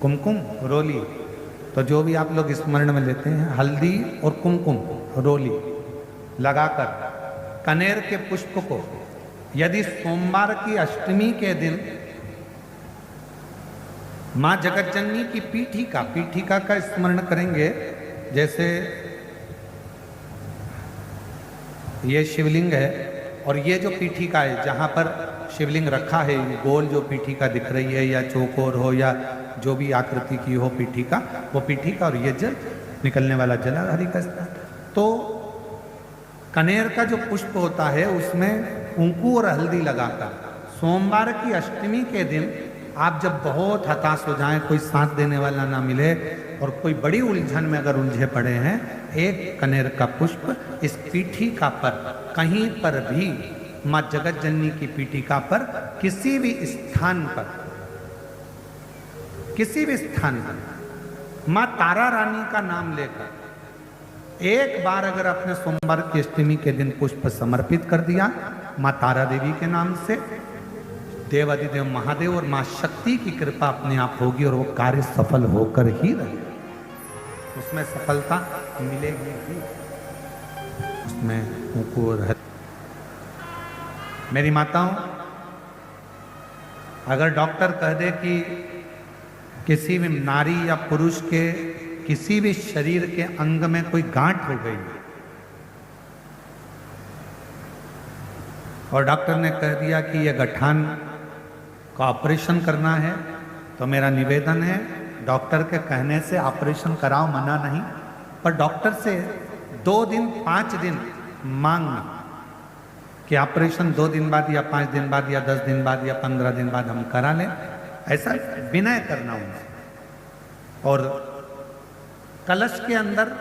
कुमकुम रोली, तो जो भी आप लोग स्मरण में लेते हैं, हल्दी और कुमकुम रोली लगाकर कनेर के पुष्प को यदि सोमवार की अष्टमी के दिन मां जगतजननी की पीठिका का स्मरण करेंगे। जैसे ये शिवलिंग है और ये जो पीठिका है जहां पर शिवलिंग रखा है, गोल जो पीठिका दिख रही है या चौकोर हो या जो भी आकृति की हो पीठिका, वो पीठिका और ये जल निकलने वाला जलाधारी का स्थान। तो कनेर का जो पुष्प होता है उसमें कुंकू और हल्दी लगाकर सोमवार की अष्टमी के दिन आप जब बहुत हताश हो जाएं, कोई साथ देने वाला ना मिले और कोई बड़ी उलझन में अगर उलझे पड़े हैं, एक कनेर का पुष्प इस पीठिका पर कहीं पर भी मां जगतजननी की पीठिका पर किसी भी स्थान पर मां तारा रानी का नाम लेकर एक बार अगर अपने सोमवार की अष्टमी के दिन पुष्प समर्पित कर दिया मां तारा देवी के नाम से, देव अधिदेव महादेव और मां शक्ति की कृपा अपने आप होगी और वो कार्य सफल होकर ही रहेगा। उसमें सफलता मिलेगी ही, उसमें कुंकू और मेरी माताओं, अगर डॉक्टर कह दे कि किसी भी नारी या पुरुष के किसी भी शरीर के अंग में कोई गांठ हो गई और डॉक्टर ने कह दिया कि यह गठान का ऑपरेशन करना है, तो मेरा निवेदन है डॉक्टर के कहने से ऑपरेशन कराओ, मना नहीं, पर डॉक्टर से 2 दिन 5 दिन मांगना कि ऑपरेशन 2 दिन बाद या 5 दिन बाद या 10 दिन बाद या 15 दिन बाद हम करा लें, ऐसा विनय करना उनसे। और कलश के अंदर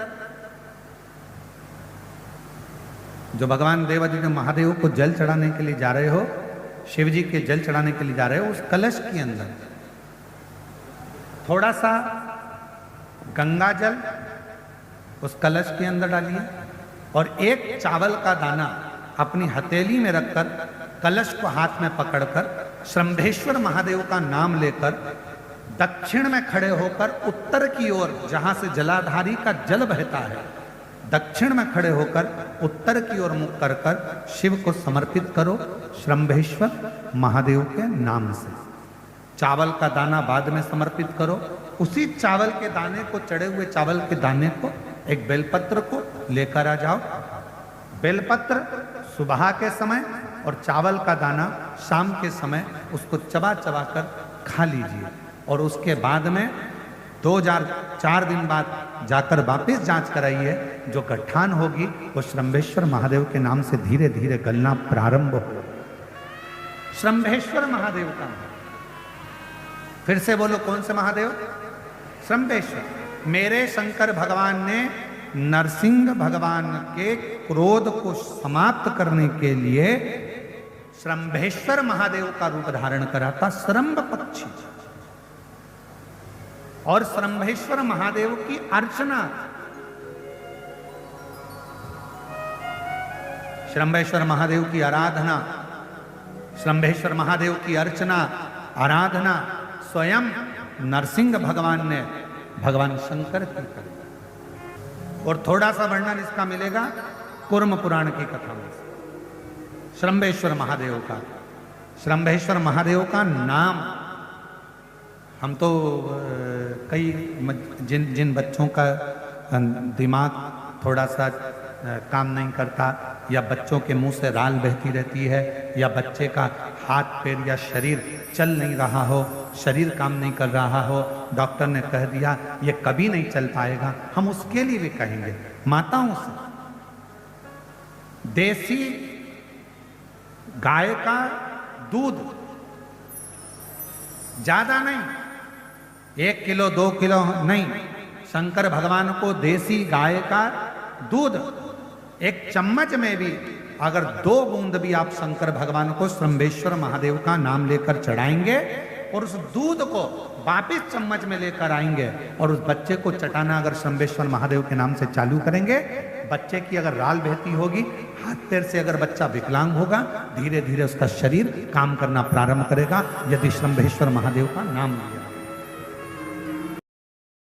जो भगवान देवाधिदेव महादेव को जल चढ़ाने के लिए जा रहे हो, शिव जी के जल चढ़ाने के लिए जा रहे हो, उस कलश के अंदर थोड़ा सा गंगा जल उस कलश के अंदर डालिए और एक चावल का दाना अपनी हथेली में रखकर कलश को हाथ में पकड़कर श्रंभेश्वर महादेव का नाम लेकर दक्षिण में खड़े होकर उत्तर की ओर, जहां से जलाधारी का जल बहता है, दक्षिण में खड़े होकर उत्तर की ओर मुख कर कर शिव को समर्पित करो श्रंभेश्वर महादेव के नाम से। चावल का दाना बाद में समर्पित करो। उसी चावल के दाने को, चढ़े हुए चावल के दाने को, एक बेलपत्र को लेकर आ जाओ। बेलपत्र सुबह के समय और चावल का दाना शाम के समय उसको चबा चबा कर खा लीजिए और उसके बाद में 4 दिन बाद जाकर वापस जांच कराइए। जो गठान होगी वो श्रंभेश्वर महादेव के नाम से धीरे धीरे गलना प्रारंभ हो। श्रंभेश्वर महादेव का, फिर से बोलो, कौन से महादेव? श्रंभेश्वर। मेरे शंकर भगवान ने नरसिंह भगवान के क्रोध को समाप्त करने के लिए श्रंभेश्वर महादेव का रूप धारण करा था, श्रंभ पक्षी। और श्रंभेश्वर महादेव की अर्चना, श्रंभेश्वर महादेव की आराधना, श्रंभेश्वर महादेव की अर्चना आराधना स्वयं नरसिंह भगवान ने भगवान शंकर की करी। और थोड़ा सा वर्णन इसका मिलेगा कूर्म पुराण की कथा में। श्रंभेश्वर महादेव का, श्रंभेश्वर महादेव का नाम, हम तो कई जिन बच्चों का दिमाग थोड़ा सा काम नहीं करता या बच्चों के मुंह से राल बहती रहती है या बच्चे का हाथ पैर या शरीर चल नहीं रहा हो, शरीर काम नहीं कर रहा हो, डॉक्टर ने कह दिया ये कभी नहीं चल पाएगा, हम उसके लिए भी कहेंगे माताओं से, देसी गाय का दूध, ज्यादा नहीं, 1 किलो 2 किलो नहीं, शंकर भगवान को देसी गाय का दूध 1 चम्मच में भी अगर 2 बूंद भी आप शंकर भगवान को श्रंभेश्वर महादेव का नाम लेकर चढ़ाएंगे और उस दूध को वापिस चम्मच में लेकर आएंगे और उस बच्चे को चटाना अगर श्रंभेश्वर महादेव के नाम से चालू करेंगे, बच्चे की अगर राल बहती होगी, हाथ पैर से अगर बच्चा विकलांग होगा, धीरे धीरे उसका शरीर काम करना प्रारंभ करेगा यदि श्रंभेश्वर महादेव का नाम लिया।